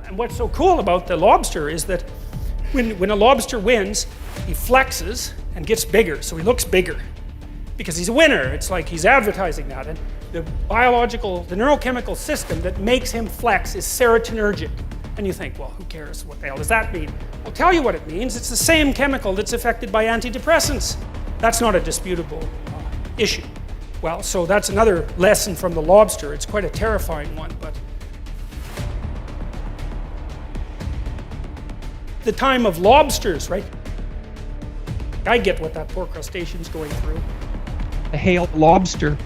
and what's so cool about the lobster is that when a lobster wins, he flexes and gets bigger, so he looks bigger. Because he's a winner, it's like he's advertising that. And the neurochemical system that makes him flex is serotonergic. And you think, well, who cares? What the hell does that mean? I'll tell you what it means. It's the same chemical that's affected by antidepressants. That's not a disputable issue. Well, so that's another lesson from the lobster. It's quite a terrifying one, but the time of lobsters, right? I get what that poor crustacean's going through. Hail lobster.